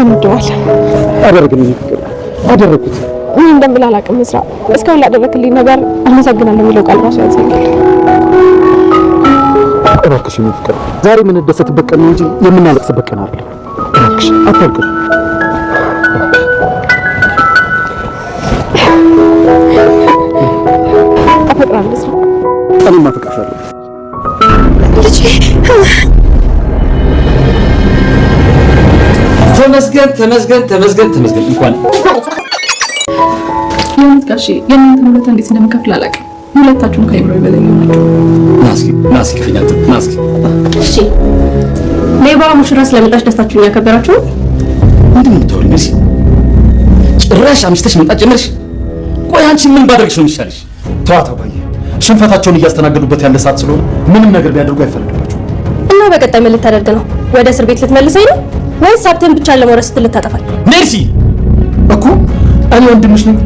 እንወደዋል። አደረግልኝ ፍቅር አደረኩት። ምን እንደምል አላውቅም። እስራ እስካሁን ላደረክልኝ ነገር አመሰግናለሁ የሚለው ቃል ራሱ ያንሰኛል። እባክሽ ፍቅር ዛሬ ምን እንደሰትበት ቀን እንጂ የምናለቅስበት ቀን አይደለም። እባክሽ አታልቅሽ። አፈቅራለሁ እስራ። እኔም አፈቅርሻለሁ ልጄ። ተመስገን ተመስገን ተመስገን ተመስገን። እንኳን የእውነት ጋሼ የእናንተ ምረት እንዴት እንደምከፍል አላውቅም። ሁለታችሁም ከይምሮ ይበለኝ ናችሁ። ናስኪ ፍኛት ናስኪ። እሺ ሌባ ሙሽራ ስለመጣች ደስታችሁን ያከበራችሁ ምንድን ነው ተወል መልሲ ጭራሽ አምስተሽ መምጣት ጀመርሽ። ቆይ አንቺ ምን ባደርግሽ ነው የሚሻልሽ? ተዋት አባዬ፣ ሽንፈታቸውን እያስተናገዱበት ያለ ሰዓት ስለሆነ ምንም ነገር ቢያደርጉ አይፈረድባቸውም። እና በቀጣይ ምን ልታደርግ ነው? ወደ እስር ቤት ልትመልሰኝ ነው ወይስ ሀብትን ብቻ ለመውረስ ስትል ልታጠፋኝ? ሜርሲ እኮ እኔ ወንድምሽ ነኝ።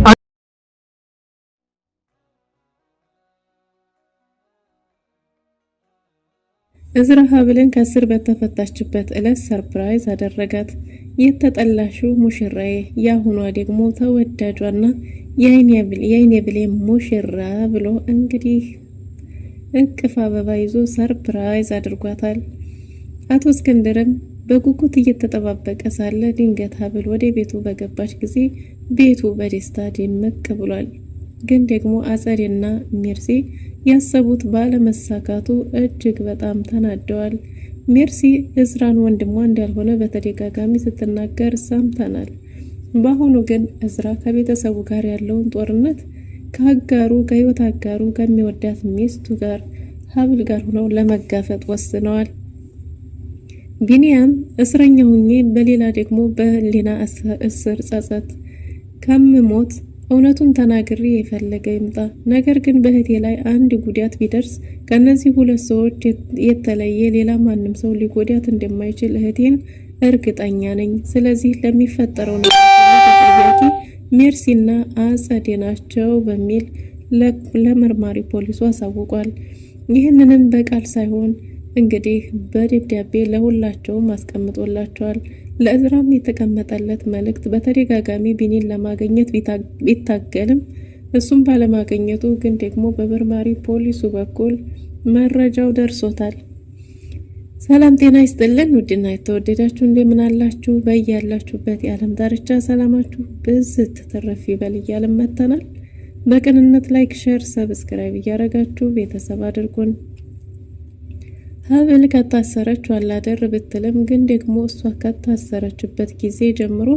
እዝራ ሀብልን ከእስር በተፈታችበት ዕለት ሰርፕራይዝ አደረጋት። የተጠላሽው ሙሽራዬ ያሁኗ ደግሞ ተወዳጇና የአይኔ ብሌን ሙሽራ ብሎ እንግዲህ እቅፍ አበባ ይዞ ሰርፕራይዝ አድርጓታል። አቶ እስክንድርም በጉጉት እየተጠባበቀ ሳለ ድንገት ሀብል ወደ ቤቱ በገባች ጊዜ ቤቱ በደስታ ድምቅ ብሏል። ግን ደግሞ አጸዴና ሜርሲ ያሰቡት ባለመሳካቱ እጅግ በጣም ተናደዋል። ሜርሲ እዝራን ወንድሟ እንዳልሆነ በተደጋጋሚ ስትናገር ሰምተናል። በአሁኑ ግን እዝራ ከቤተሰቡ ጋር ያለውን ጦርነት ከህይወት አጋሩ ከሚወዳት ሚስቱ ጋር ሀብል ጋር ሆነው ለመጋፈጥ ወስነዋል። ቢኒያም እስረኛ ሁኜ በሌላ ደግሞ በህሊና እስር ጸጸት ከምሞት እውነቱን ተናግሬ የፈለገ ይምጣ። ነገር ግን በእህቴ ላይ አንድ ጉዳት ቢደርስ ከነዚህ ሁለት ሰዎች የተለየ ሌላ ማንም ሰው ሊጎዳት እንደማይችል እህቴን እርግጠኛ ነኝ። ስለዚህ ለሚፈጠረው ነገር ተጠያቂ ሜርሲና አጸዴ ናቸው በሚል ለመርማሪ ፖሊሱ አሳውቋል። ይህንንም በቃል ሳይሆን እንግዲህ በደብዳቤ ለሁላቸውም አስቀምጦላቸዋል። ለእዝራም የተቀመጠለት መልእክት በተደጋጋሚ ቢኒን ለማግኘት ቢታገልም እሱም ባለማግኘቱ ግን ደግሞ በመርማሪ ፖሊሱ በኩል መረጃው ደርሶታል። ሰላም ጤና ይስጥልን ውድና የተወደዳችሁ እንደምን አላችሁ? በያላችሁበት የዓለም ዳርቻ ሰላማችሁ ብዝት ትረፍ ይበል እያልን መጥተናል። በቅንነት ላይክ፣ ሼር፣ ሰብስክራይብ እያደረጋችሁ ቤተሰብ አድርጉን። ሀብል ከታሰረች አላደር ብትልም ግን ደግሞ እሷ ከታሰረችበት ጊዜ ጀምሮ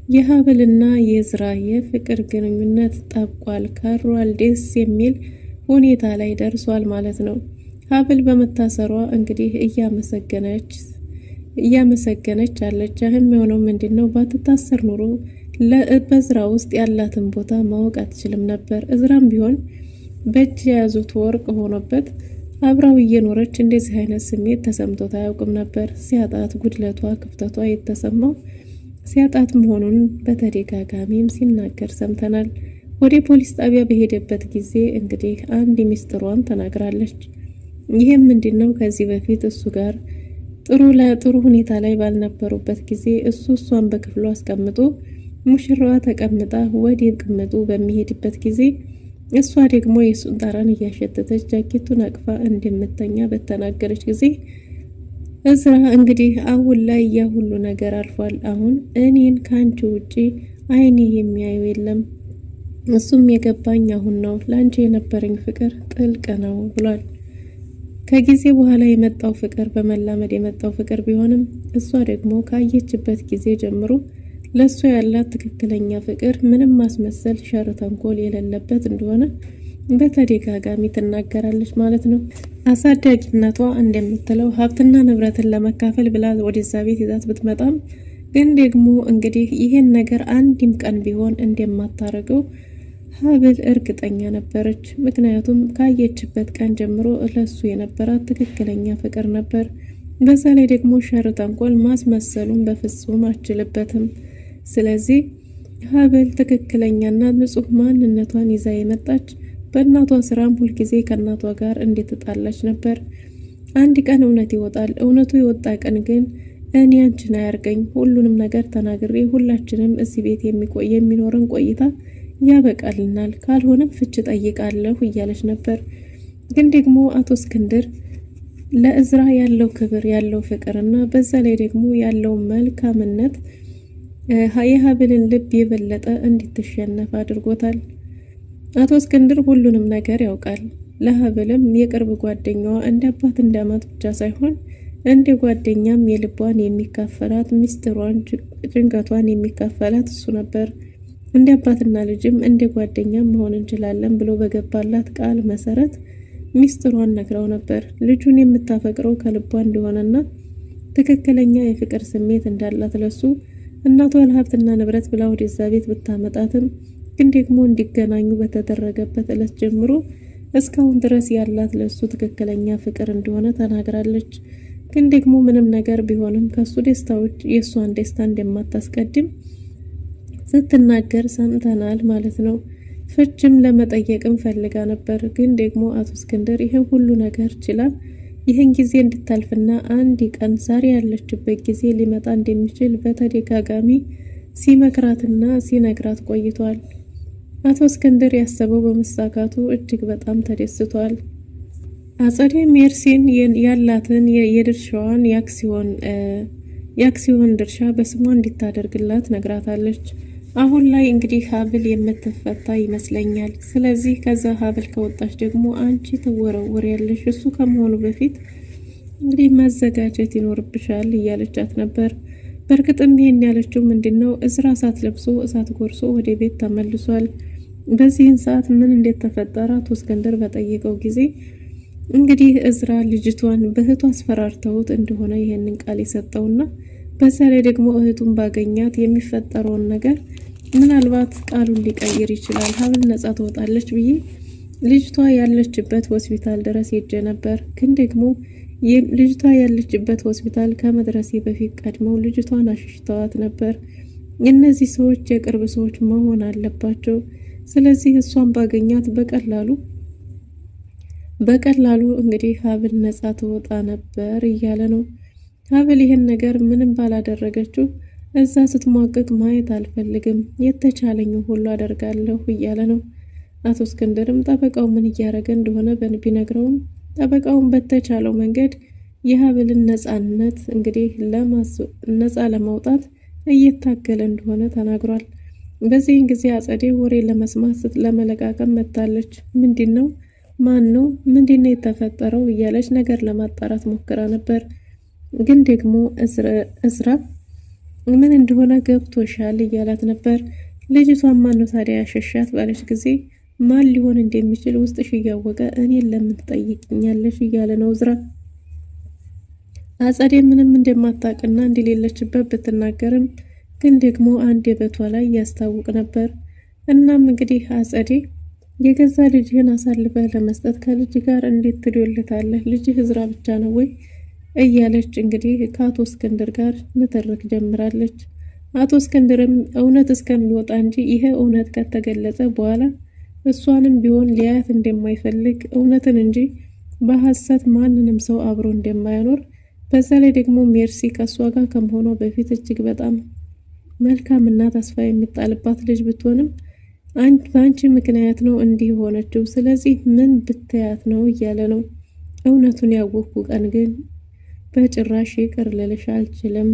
የሀብልና የእዝራ የፍቅር ግንኙነት ጠብቋል፣ ከሯል፣ ደስ የሚል ሁኔታ ላይ ደርሷል ማለት ነው። ሀብል በመታሰሯ እንግዲህ እያመሰገነች አለች። አሁን የሆነው ምንድነው? ባትታሰር ኑሮ በእዝራ ውስጥ ያላትን ቦታ ማወቅ አትችልም ነበር። እዝራም ቢሆን በእጅ የያዙት ወርቅ ሆኖበት አብራው እየኖረች እንደዚህ አይነት ስሜት ተሰምቶት አያውቅም ነበር። ሲያጣት ጉድለቷ፣ ክፍተቷ የተሰማው ሲያጣት መሆኑን በተደጋጋሚም ሲናገር ሰምተናል። ወደ ፖሊስ ጣቢያ በሄደበት ጊዜ እንግዲህ አንድ ሚስጥሯን ተናግራለች። ይህም ምንድነው? ከዚህ በፊት እሱ ጋር ጥሩ ሁኔታ ላይ ባልነበሩበት ጊዜ እሷን በክፍሉ አስቀምጦ ሙሽራዋ ተቀምጣ ወደ ቅምጡ በሚሄድበት ጊዜ እሷ ደግሞ የሱን ጠረን እያሸተተች ጃኬቱን አቅፋ እንደምተኛ በተናገረች ጊዜ እዝራ እንግዲህ አሁን ላይ ያ ሁሉ ነገር አልፏል። አሁን እኔን ካንቺ ውጪ አይኔ የሚያዩ የለም። እሱም የገባኝ አሁን ነው። ላንቺ የነበረኝ ፍቅር ጥልቅ ነው ብሏል። ከጊዜ በኋላ የመጣው ፍቅር በመላመድ የመጣው ፍቅር ቢሆንም እሷ ደግሞ ካየችበት ጊዜ ጀምሮ ለሱ ያላት ትክክለኛ ፍቅር ምንም ማስመሰል፣ ሸር፣ ተንኮል የሌለበት እንደሆነ በተደጋጋሚ ትናገራለች ማለት ነው። አሳዳጊነቷ እንደምትለው ሀብትና ንብረትን ለመካፈል ብላ ወደዛ ቤት ይዛት ብትመጣም ግን ደግሞ እንግዲህ ይሄን ነገር አንድም ቀን ቢሆን እንደማታረገው ሀብል እርግጠኛ ነበረች። ምክንያቱም ካየችበት ቀን ጀምሮ ለሱ የነበራት ትክክለኛ ፍቅር ነበር። በዛ ላይ ደግሞ ሸር፣ ተንኮል ማስመሰሉን በፍጹም አችልበትም። ስለዚህ ሀብል ትክክለኛና ንጹህ ማንነቷን ይዛ የመጣች በእናቷ ስራም ሁልጊዜ ከእናቷ ጋር እንደተጣላች ነበር። አንድ ቀን እውነት ይወጣል። እውነቱ የወጣ ቀን ግን እኔ አንቺን አያርገኝ ሁሉንም ነገር ተናግሬ ሁላችንም እዚህ ቤት የሚኖርን ቆይታ ያበቃልናል፣ ካልሆነም ፍች ጠይቃለሁ እያለች ነበር። ግን ደግሞ አቶ እስክንድር ለእዝራ ያለው ክብር ያለው ፍቅርና በዛ ላይ ደግሞ ያለው መልካምነት የሀብልን ልብ የበለጠ እንድትሸነፍ አድርጎታል። አቶ እስክንድር ሁሉንም ነገር ያውቃል። ለሀብልም የቅርብ ጓደኛዋ እንደ አባት እንዳማት ብቻ ሳይሆን እንደ ጓደኛም የልቧን የሚካፈላት ሚስጥሯን ጭንቀቷን የሚካፈላት እሱ ነበር። እንደ አባትና ልጅም እንደ ጓደኛም መሆን እንችላለን ብሎ በገባላት ቃል መሰረት ሚስጥሯን ነግረው ነበር። ልጁን የምታፈቅረው ከልቧ እንደሆነና ትክክለኛ የፍቅር ስሜት እንዳላት ለሱ እናቷ ለሀብትና ንብረት ብላ ወደዛ ቤት ብታመጣትም ግን ደግሞ እንዲገናኙ በተደረገበት ዕለት ጀምሮ እስካሁን ድረስ ያላት ለሱ ትክክለኛ ፍቅር እንደሆነ ተናግራለች። ግን ደግሞ ምንም ነገር ቢሆንም ከሱ ደስታዎች የሷን ደስታ እንደማታስቀድም ስትናገር ሰምተናል ማለት ነው። ፍችም ለመጠየቅም ፈልጋ ነበር። ግን ደግሞ አቶ እስክንድር ይሄን ሁሉ ነገር ችላ ይህን ጊዜ እንድታልፍና አንድ ቀን ዛሬ ያለችበት ጊዜ ሊመጣ እንደሚችል በተደጋጋሚ ሲመክራትና ሲነግራት ቆይቷል። አቶ እስክንድር ያሰበው በመሳካቱ እጅግ በጣም ተደስቷል። አጸዴ ሜርሲን ያላትን የድርሻዋን የአክሲዮን ድርሻ በስሟ እንድታደርግላት ነግራታለች። አሁን ላይ እንግዲህ ሀብል የምትፈታ ይመስለኛል። ስለዚህ ከዛ ሀብል ከወጣች ደግሞ አንቺ ትወረወሪያለሽ፣ እሱ ከመሆኑ በፊት እንግዲህ መዘጋጀት ይኖርብሻል እያለቻት ነበር። በእርግጥም ይሄን ያለችው ምንድነው እዝራ እሳት ለብሶ እሳት ጎርሶ ወደ ቤት ተመልሷል። በዚህን ሰዓት ምን እንደተፈጠረ አቶ እስክንድር በጠየቀው ጊዜ እንግዲህ እዝራ ልጅቷን በእህቱ አስፈራርተውት እንደሆነ ይሄንን ቃል የሰጠውና በዛ ላይ ደግሞ እህቱን ባገኛት የሚፈጠረውን ነገር ምናልባት ቃሉን ሊቀይር ይችላል። ሀብል ነጻ ትወጣለች ብዬ ልጅቷ ያለችበት ሆስፒታል ድረስ ሄጄ ነበር። ግን ደግሞ ልጅቷ ያለችበት ሆስፒታል ከመድረሴ በፊት ቀድመው ልጅቷን አሽሽተዋት ነበር። እነዚህ ሰዎች የቅርብ ሰዎች መሆን አለባቸው። ስለዚህ እሷን ባገኛት በቀላሉ እንግዲህ ሀብል ነጻ ትወጣ ነበር እያለ ነው። ሀብል ይህን ነገር ምንም ባላደረገችው እዛ ስትሟቅቅ ማየት አልፈልግም፣ የተቻለኝን ሁሉ አደርጋለሁ እያለ ነው። አቶ እስክንድርም ጠበቃው ምን እያደረገ እንደሆነ ቢነግረውም ጠበቃውን በተቻለው መንገድ የሀብልን ነጻነት እንግዲህ ነጻ ለማውጣት እየታገለ እንደሆነ ተናግሯል። በዚህን ጊዜ አጸዴ ወሬ ለመስማት ለመለቃቀም መታለች። ምንድነው? ማን ነው? ምንድነው የተፈጠረው? እያለች ነገር ለማጣራት ሞክራ ነበር። ግን ደግሞ እዝራ ምን እንደሆነ ገብቶሻል እያላት ነበር። ልጅቷን ማን ነው ታዲያ ያሸሻት ባለች ጊዜ ማን ሊሆን እንደሚችል ውስጥሽ እያወቀ እኔን ለምን ትጠይቅኛለሽ እያለ ነው እዝራ። አጸዴ ምንም እንደማታውቅና እንደሌለችበት ብትናገርም ግን ደግሞ አንደበቷ ላይ ያስታውቅ ነበር። እናም እንግዲህ አጸዴ የገዛ ልጅህን አሳልፈህ ለመስጠት ከልጅ ጋር እንዴት ትዶልታለህ? ልጅህ እዝራ ብቻ ነው ወይ እያለች እንግዲህ ከአቶ እስክንድር ጋር ንትርክ ጀምራለች። አቶ እስክንድርም እውነት እስከሚወጣ እንጂ ይሄ እውነት ከተገለጸ በኋላ እሷንም ቢሆን ሊያያት እንደማይፈልግ እውነትን እንጂ በሐሰት ማንንም ሰው አብሮ እንደማያኖር በዛ ላይ ደግሞ ሜርሲ ከእሷ ጋር ከመሆኗ በፊት እጅግ በጣም መልካምና ተስፋ የሚጣልባት ልጅ ብትሆንም በአንቺ ምክንያት ነው እንዲህ ሆነችው። ስለዚህ ምን ብትያት ነው እያለ ነው። እውነቱን ያወቅኩ ቀን ግን በጭራሽ ይቅር ልልሽ አልችልም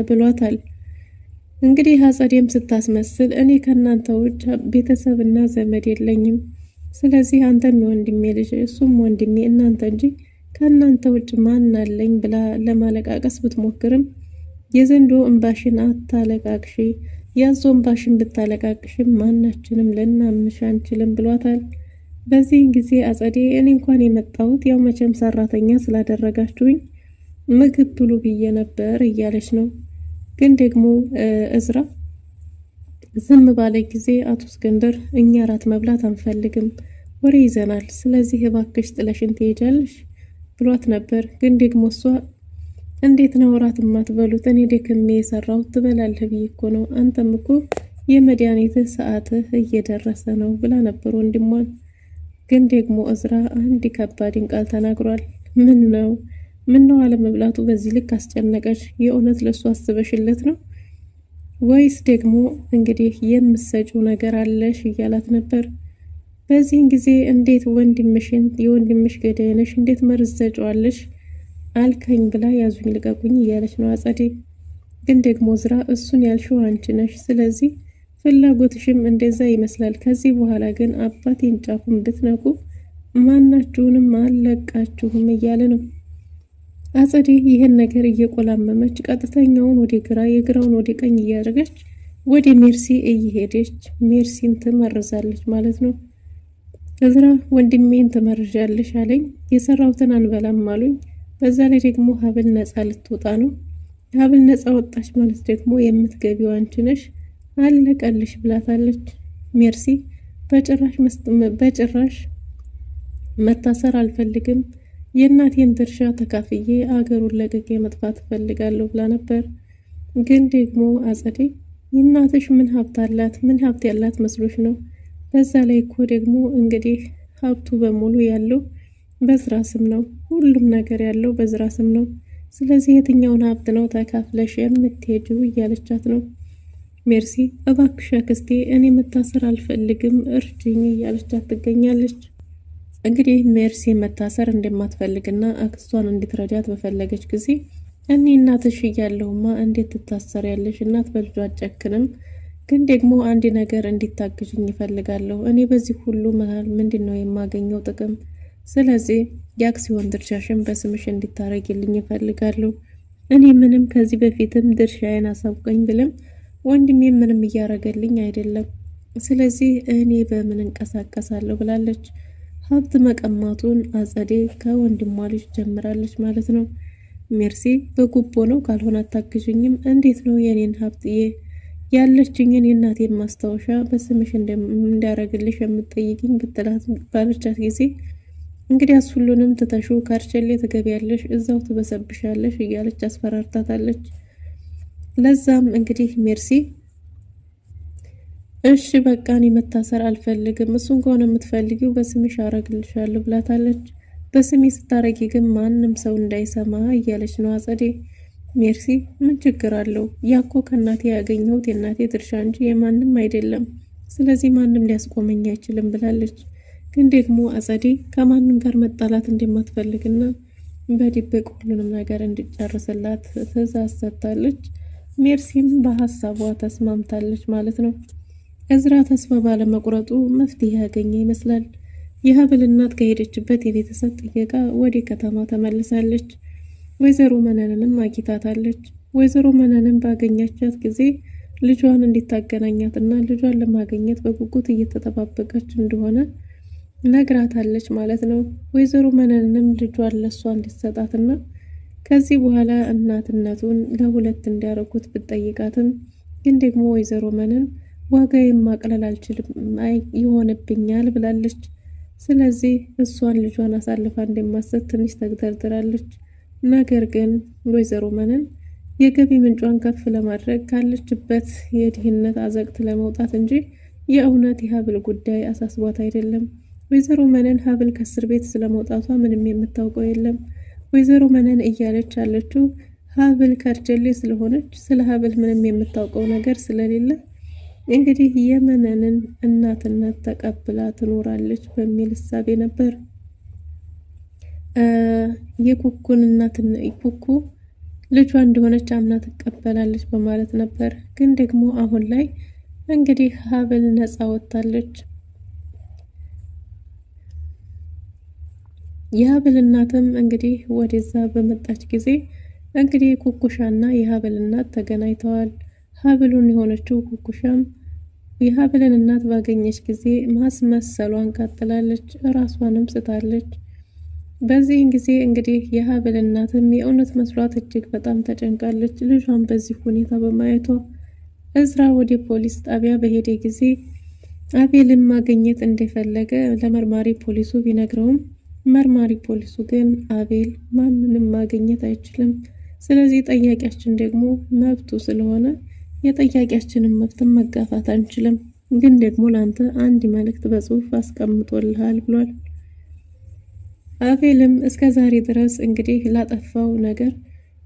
ብሏታል። እንግዲህ አጸዴም ስታስመስል እኔ ከእናንተ ውጭ ቤተሰብና ዘመድ የለኝም፣ ስለዚህ አንተም የወንድሜ ልጅ እሱም ወንድሜ እናንተ እንጂ ከእናንተ ውጭ ማን አለኝ ብላ ለማለቃቀስ ብትሞክርም የዘንዶ እንባሽን አታለቃቅሺ፣ ያዞ እንባሽን ብታለቃቅሽም ማናችንም ልናምንሽ አንችልም ብሏታል። በዚህን ጊዜ አጸዴ እኔ እንኳን የመጣሁት ያው መቼም ሰራተኛ ስላደረጋችሁኝ ምግብ ብሉ ብዬ ነበር እያለች ነው። ግን ደግሞ እዝራ ዝም ባለ ጊዜ አቶ እስክንድር እኛ ራት መብላት አንፈልግም፣ ወሬ ይዘናል፣ ስለዚህ እባክሽ ጥለሽን ትሄጃለሽ ብሏት ነበር። ግን ደግሞ እሷ እንዴት ነው ራት የማትበሉት? እኔ ደክሜ የሰራሁት ትበላለህ ብዬ እኮ ነው፣ አንተም እኮ የመድኃኒትህ ሰዓትህ እየደረሰ ነው ብላ ነበር ወንድሟን። ግን ደግሞ እዝራ አንድ ከባድን ቃል ተናግሯል። ምን ነው ምነው አለመብላቱ በዚህ ልክ አስጨነቀሽ? የእውነት ለሱ አስበሽለት ነው ወይስ ደግሞ እንግዲህ የምትሰጪው ነገር አለሽ እያላት ነበር። በዚህን ጊዜ እንዴት ወንድምሽን የወንድምሽ ገዳይ ነሽ እንዴት መርዝ ሰጪዋለሽ አልከኝ ብላ ያዙኝ ልቀቁኝ እያለች ነው አጸዴ። ግን ደግሞ ዝራ እሱን ያልሽው አንቺ ነሽ፣ ስለዚህ ፍላጎትሽም እንደዛ ይመስላል። ከዚህ በኋላ ግን አባቴን ጫፉን ብትነኩ ማናችሁንም አለቃችሁም እያለ ነው አጸዴ። ይህን ነገር እየቆላመመች ቀጥተኛውን ወደ ግራ የግራውን ወደ ቀኝ እያደረገች ወደ ሜርሲ እየሄደች ሜርሲን ትመርዛለች ማለት ነው። እዝራ ወንድሜን ትመርዣለሽ አለኝ፣ የሰራሁትን አንበላም አሉኝ። በዛ ላይ ደግሞ ሀብል ነፃ ልትወጣ ነው። ሀብል ነፃ ወጣች ማለት ደግሞ የምትገቢው አንቺ ነሽ፣ አለቀልሽ ብላታለች። ሜርሲ በጭራሽ መታሰር አልፈልግም፣ የእናቴን ድርሻ ተካፍዬ አገሩን ለቅቄ መጥፋት እፈልጋለሁ ብላ ነበር። ግን ደግሞ አጸዴ የእናትሽ ምን ሀብት አላት? ምን ሀብት ያላት መስሎሽ ነው? በዛ ላይ እኮ ደግሞ እንግዲህ ሀብቱ በሙሉ ያለው በዝራ ስም ነው። ሁሉም ነገር ያለው በዝራ ስም ነው። ስለዚህ የትኛውን ሀብት ነው ተካፍለሽ የምትሄጂው እያለቻት ነው። ሜርሲ እባክሽ አክስቴ እኔ መታሰር አልፈልግም እርጅኝ እያለቻት ትገኛለች። እንግዲህ ሜርሲ መታሰር እንደማትፈልግና አክስቷን እንድትረዳት በፈለገች ጊዜ እኔ እናትሽ እያለሁማ እንዴት ትታሰሪያለሽ? እናት በልጇ አጨክንም። ግን ደግሞ አንድ ነገር እንዲታግዥኝ ይፈልጋለሁ። እኔ በዚህ ሁሉ መሃል ምንድን ነው የማገኘው ጥቅም? ስለዚህ የአክሲዮን ድርሻሽን በስምሽ እንዲታረግልኝ ይፈልጋለሁ። እኔ ምንም ከዚህ በፊትም ድርሻዬን አሳውቀኝ ብለም ወንድሜ ምንም እያረገልኝ አይደለም። ስለዚህ እኔ በምን እንቀሳቀሳለሁ ብላለች። ሀብት መቀማቱን አጸዴ ከወንድሟ ልጅ ጀምራለች ማለት ነው። ሜርሲ በጉቦ ነው ካልሆነ አታግዥኝም። እንዴት ነው የኔን ሀብት ያለችኝን የእናቴን ማስታወሻ በስምሽ እንዳረግልሽ የምትጠይቅኝ ብትላት ባለቻት ጊዜ እንግዲህ ሁሉንም ትተሹ ካርቸሌ ትገቢያለሽ፣ እዛው ትበሰብሻለሽ እያለች አስፈራርታታለች። ለዛም እንግዲህ ሜርሲ እሺ በቃ እኔ መታሰር አልፈልግም፣ እሱን ከሆነ የምትፈልጊው በስምሽ አረግልሻለሁ ብላታለች። በስሜ ስታረጊ ግን ማንም ሰው እንዳይሰማ እያለች ነው አጸዴ። ሜርሲ ምን ችግር አለው? ያኮ ከእናቴ ያገኘሁት የእናቴ ድርሻ እንጂ የማንም አይደለም። ስለዚህ ማንም ሊያስቆመኝ አይችልም ብላለች። ግን ደግሞ አጸዴ ከማንም ጋር መጣላት እንደማትፈልግና በድብቅ ሁሉንም ነገር እንዲጨርስላት ትዕዛዝ ሰጥታለች። ሜርሲም በሀሳቧ ተስማምታለች ማለት ነው። እዝራ ተስፋ ባለመቁረጡ መፍትሄ ያገኘ ይመስላል። የሀብል እናት ከሄደችበት የቤተሰብ ጥየቃ ወደ ከተማ ተመልሳለች። ወይዘሮ መነንንም አግኝታታለች። ወይዘሮ መነንን ባገኛቻት ጊዜ ልጇን እንዲታገናኛትና ልጇን ለማግኘት በጉጉት እየተጠባበቀች እንደሆነ ነግራታለች ማለት ነው። ወይዘሮ መነንንም ልጇን ለሷ እንዲሰጣትና ከዚህ በኋላ እናትነቱን ለሁለት እንዲያረጉት ብትጠይቃትም ግን ደግሞ ወይዘሮ መነን ዋጋዬን ማቅለል አልችልም ይሆንብኛል ብላለች። ስለዚህ እሷን ልጇን አሳልፋ እንደማሰጥ ትንሽ ተግደርድራለች። ነገር ግን ወይዘሮ መነን የገቢ ምንጯን ከፍ ለማድረግ ካለችበት የድህነት አዘቅት ለመውጣት እንጂ የእውነት የሀብል ጉዳይ አሳስቧት አይደለም። ወይዘሮ መነን ሀብል ከእስር ቤት ስለመውጣቷ ምንም የምታውቀው የለም። ወይዘሮ መነን እያለች ያለችው ሀብል ከርጀሌ ስለሆነች ስለ ሀብል ምንም የምታውቀው ነገር ስለሌለ እንግዲህ የመነንን እናትነት ተቀብላ ትኖራለች በሚል እሳቤ ነበር። የኩኩን እናትነት ኩኩ ልጇ እንደሆነች አምና ትቀበላለች በማለት ነበር። ግን ደግሞ አሁን ላይ እንግዲህ ሀብል ነፃ ወጣለች። የሀብል እናትም እንግዲህ ወደዛ በመጣች ጊዜ እንግዲህ ኩኩሻና የሀብል እናት ተገናኝተዋል። ሀብሉን የሆነችው ኩኩሻም የሀብልን እናት ባገኘች ጊዜ ማስመሰሏን ቀጥላለች፣ ራሷንም ስታለች። በዚህን ጊዜ እንግዲህ የሀብል እናትም የእውነት መስሏት እጅግ በጣም ተጨንቃለች፣ ልጇን በዚህ ሁኔታ በማየቷ። እዝራ ወደ ፖሊስ ጣቢያ በሄደ ጊዜ አቤልን ማግኘት እንደፈለገ ለመርማሪ ፖሊሱ ቢነግረውም መርማሪ ፖሊሱ ግን አቤል ማንንም ማግኘት አይችልም፣ ስለዚህ ጠያቂያችን ደግሞ መብቱ ስለሆነ የጠያቂያችንን መብትን መጋፋት አንችልም፣ ግን ደግሞ ላንተ አንድ መልእክት በጽሁፍ አስቀምጦልሃል ብሏል። አቤልም እስከ ዛሬ ድረስ እንግዲህ ላጠፋው ነገር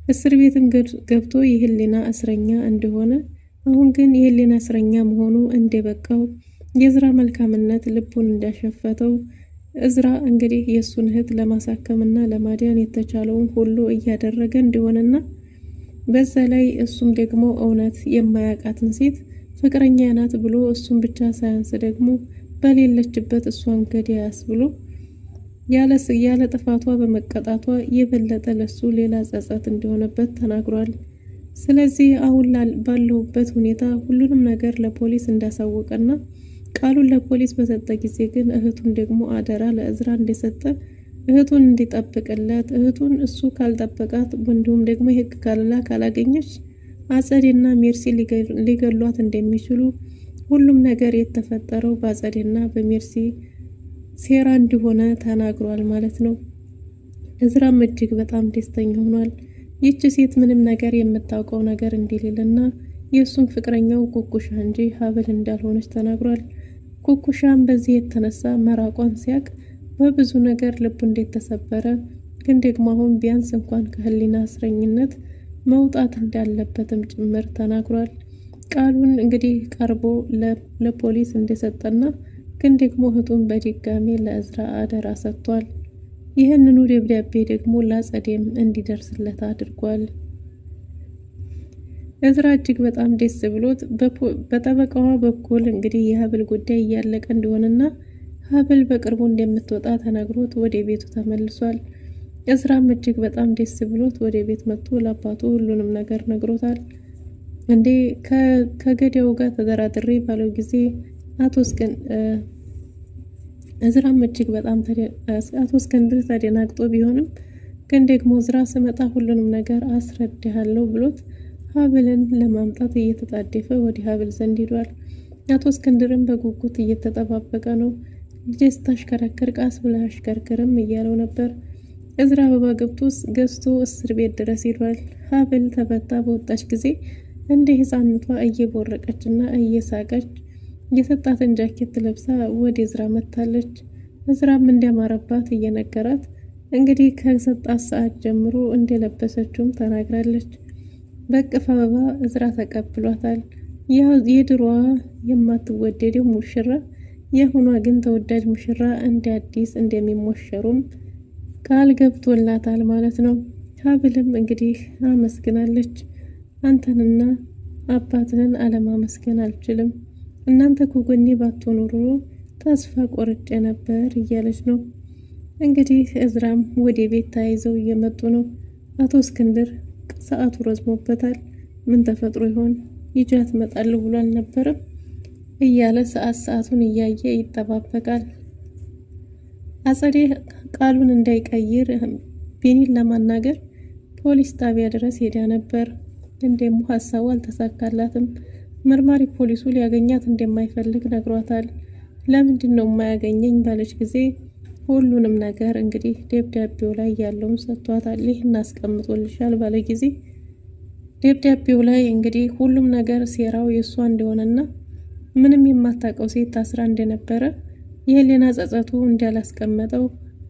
እስር ቤትም ገብቶ የህሊና እስረኛ እንደሆነ አሁን ግን የህሊና እስረኛ መሆኑ እንደበቃው የእዝራ መልካምነት ልቡን እንዳሸፈተው እዝራ እንግዲህ የእሱን እህት ለማሳከምና ለማዳን የተቻለውን ሁሉ እያደረገ እንደሆነና በዛ ላይ እሱም ደግሞ እውነት የማያውቃትን ሴት ፍቅረኛ ናት ብሎ እሱን ብቻ ሳያንስ ደግሞ በሌለችበት እሷን ገዳያስ ብሎ ያለ ጥፋቷ በመቀጣቷ የበለጠ ለሱ ሌላ ጸጸት እንደሆነበት ተናግሯል። ስለዚህ አሁን ባለውበት ሁኔታ ሁሉንም ነገር ለፖሊስ እንዳሳወቀና ቃሉን ለፖሊስ በሰጠ ጊዜ ግን እህቱን ደግሞ አደራ ለእዝራ እንደሰጠ እህቱን እንዲጠብቅለት እህቱን እሱ ካልጠበቃት እንዲሁም ደግሞ የህግ ካለላ ካላገኘች አጸዴና ሜርሲ ሊገሏት እንደሚችሉ ሁሉም ነገር የተፈጠረው በአጸዴና በሜርሲ ሴራ እንደሆነ ተናግሯል ማለት ነው። እዝራም እጅግ በጣም ደስተኛ ሆኗል። ይህች ሴት ምንም ነገር የምታውቀው ነገር እንደሌለና የእሱም ፍቅረኛው ኩኩሻ እንጂ ሀብል እንዳልሆነች ተናግሯል። ኩኩሻም በዚህ የተነሳ መራቋን ሲያቅ በብዙ ነገር ልቡ እንደተሰበረ ግን ደግሞ አሁን ቢያንስ እንኳን ከህሊና እስረኝነት መውጣት እንዳለበትም ጭምር ተናግሯል። ቃሉን እንግዲህ ቀርቦ ለፖሊስ እንደሰጠና ግን ደግሞ እህቱን በድጋሜ ለእዝራ አደራ ሰጥቷል። ይህንኑ ደብዳቤ ደግሞ ለአጸዴም እንዲደርስለት አድርጓል። እዝራ እጅግ በጣም ደስ ብሎት በጠበቃዋ በኩል እንግዲህ የሀብል ጉዳይ እያለቀ እንደሆነና ሀብል በቅርቡ እንደምትወጣ ተነግሮት ወደ ቤቱ ተመልሷል። እዝራም እጅግ በጣም ደስ ብሎት ወደ ቤት መጥቶ ለአባቱ ሁሉንም ነገር ነግሮታል። እንዴ ከገዳዩ ጋር ተደራድሬ ባለው ጊዜ እዝራም እጅግ በጣም አቶ እስክንድር ተደናግጦ ቢሆንም ግን ደግሞ እዝራ ስመጣ ሁሉንም ነገር አስረዳሃለሁ ብሎት ሀብልን ለማምጣት እየተጣደፈ ወደ ሀብል ዘንድ ሄዷል። አቶ እስክንድርም በጉጉት እየተጠባበቀ ነው። ልጅ ታሽከረክር ቃስ ብላ አሽከርክርም እያለው ነበር። እዝራ አበባ ገዝቶ እስር ቤት ድረስ ሄዷል። ሀብል ተፈታ በወጣች ጊዜ እንደ ህፃንቷ እየቦረቀችና እየሳቀች የሰጣትን ጃኬት ለብሳ ወደ እዝራ መታለች። እዝራም እንዲያማረባት እየነገራት እንግዲህ ከሰጣት ሰዓት ጀምሮ እንደለበሰችውም ተናግራለች። በቅፍ አበባ እዝራ ተቀብሏታል። የድሮዋ የማትወደደው ሙሽራ የሆኗ ግን ተወዳጅ ሙሽራ እንደ አዲስ እንደሚሞሸሩም ቃል ገብቶላታል ማለት ነው። ሀብልም እንግዲህ አመስግናለች። አንተንና አባትህን አለማመስገን አልችልም፣ እናንተ ከጎኔ ባትኖሩ ተስፋ ቆርጬ ነበር እያለች ነው። እንግዲህ እዝራም ወደ ቤት ተያይዘው እየመጡ ነው። አቶ እስክንድር ሰዓቱ ረዝሞበታል። ምን ተፈጥሮ ይሆን ይጃት መጣለሁ ብሎ አልነበረም እያለ ሰዓቱን እያየ ይጠባበቃል። አጸዴ ቃሉን እንዳይቀይር ቢኒን ለማናገር ፖሊስ ጣቢያ ድረስ ሄዳ ነበር። እንደሞ ሀሳቡ አልተሳካላትም። መርማሪ ፖሊሱ ሊያገኛት እንደማይፈልግ ነግሯታል። ለምንድን ነው የማያገኘኝ ባለች ጊዜ ሁሉንም ነገር እንግዲህ ደብዳቤው ላይ ያለውን ሰጥቷታል። ይህን አስቀምጦልሻል ባለ ጊዜ ደብዳቤው ላይ እንግዲህ ሁሉም ነገር ሴራው የሷ እንደሆነና ምንም የማታውቀው ሴት ታስራ እንደነበረ የህሊና ጸጸቱ እንዳላስቀመጠው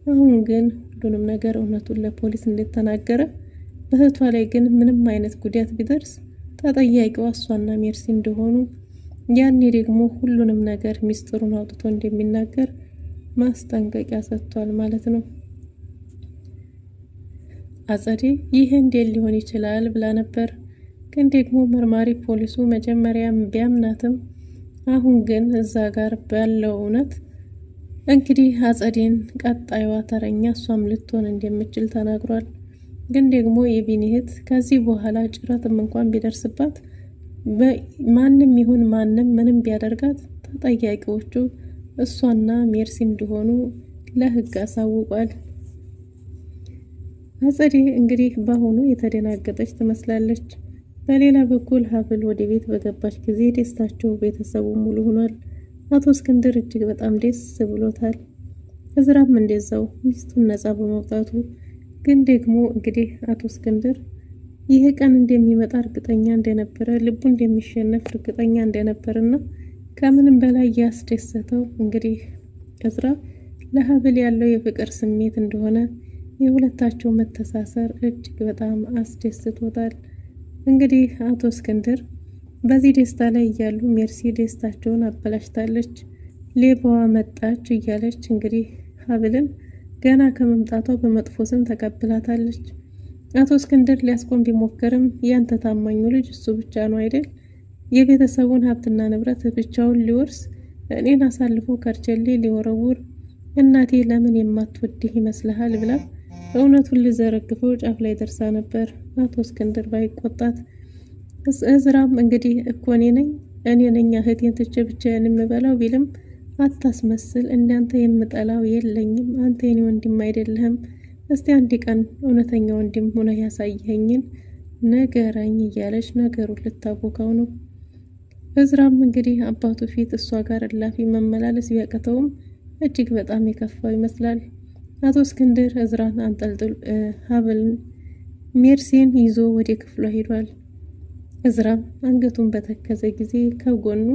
አሁን ግን ሁሉንም ነገር እውነቱን ለፖሊስ እንደተናገረ በእህቷ ላይ ግን ምንም አይነት ጉዳት ቢደርስ ተጠያቂዋ እሷና ሜርሲ እንደሆኑ ያኔ ደግሞ ሁሉንም ነገር ሚስጥሩን አውጥቶ እንደሚናገር ማስጠንቀቂያ ሰጥቷል ማለት ነው። አጸዴ ይህ እንዴት ሊሆን ይችላል ብላ ነበር። ግን ደግሞ መርማሪ ፖሊሱ መጀመሪያ ቢያምናትም አሁን ግን እዛ ጋር ባለው እውነት እንግዲህ አጸዴን ቀጣዩዋ ተረኛ እሷም ልትሆን እንደምችል ተናግሯል። ግን ደግሞ የቢኒ እህት ከዚህ በኋላ ጭረትም እንኳን ቢደርስባት ማንም ይሁን ማንም ምንም ቢያደርጋት ተጠያቂዎቹ እሷና ሜርሲ እንደሆኑ ለህግ አሳውቋል። አጸዴ እንግዲህ በአሁኑ የተደናገጠች ትመስላለች። በሌላ በኩል ሀብል ወደ ቤት በገባች ጊዜ ደስታቸው ቤተሰቡ ሙሉ ሆኗል። አቶ እስክንድር እጅግ በጣም ደስ ብሎታል። እዝራም እንደዛው ሚስቱን ነፃ በመውጣቱ ግን ደግሞ እንግዲህ አቶ እስክንድር ይህ ቀን እንደሚመጣ እርግጠኛ እንደነበረ ልቡ እንደሚሸነፍ እርግጠኛ እንደነበርና ከምንም በላይ ያስደሰተው እንግዲህ እዝራ ለሀብል ያለው የፍቅር ስሜት እንደሆነ የሁለታቸው መተሳሰር እጅግ በጣም አስደስቶታል። እንግዲህ አቶ እስክንድር በዚህ ደስታ ላይ እያሉ ሜርሲ ደስታቸውን አበላሽታለች። ሌባዋ መጣች እያለች እንግዲህ ሀብልን ገና ከመምጣቷ በመጥፎ ስም ተቀብላታለች። አቶ እስክንድር ሊያስቆም ቢሞክርም ያንተ ታማኙ ልጅ እሱ ብቻ ነው አይደል? የቤተሰቡን ሀብትና ንብረት ብቻውን ሊወርስ እኔን አሳልፎ ከርቸሌ ሊወረውር እናቴ ለምን የማትወድህ ይመስልሃል ብላ እውነቱን ልዘረግፈው ጫፍ ላይ ደርሳ ነበር። አቶ እስክንድር ባይቆጣት እዝራም እንግዲህ እኮ እኔ ነኝ እህቴን ትቼ ብቻዬን የምበላው ቢልም አታስመስል፣ እንዳንተ የምጠላው የለኝም፣ አንተ የኔ ወንድም አይደለህም፣ እስቲ አንድ ቀን እውነተኛ ወንድም ሆነህ ያሳየኸኝን ንገረኝ እያለች ነገሩን ልታቦካው ነው። እዝራም እንግዲህ አባቱ ፊት እሷ ጋር እላፊ መመላለስ ቢያቅተውም እጅግ በጣም የከፋው ይመስላል። አቶ እስክንድር እዝራን አንጠልጥሎ ሀብልን ሜርሲን ይዞ ወደ ክፍሏ ሄዷል። እዝራም አንገቱን በተከዘ ጊዜ ከጎኑ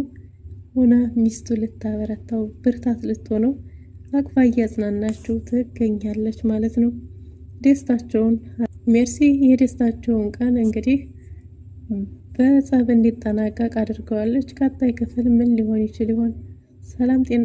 ሆና ሚስቱ ልታበረታው ብርታት ልትሆነው አቅፋ እያጽናናችው ትገኛለች ማለት ነው። ደስታቸውን ሜርሲ የደስታቸውን ቀን እንግዲህ በጸብ እንዲጠናቀቅ አድርገዋለች። ቀጣይ ክፍል ምን ሊሆን ይችል ይሆን? ሰላም ጤና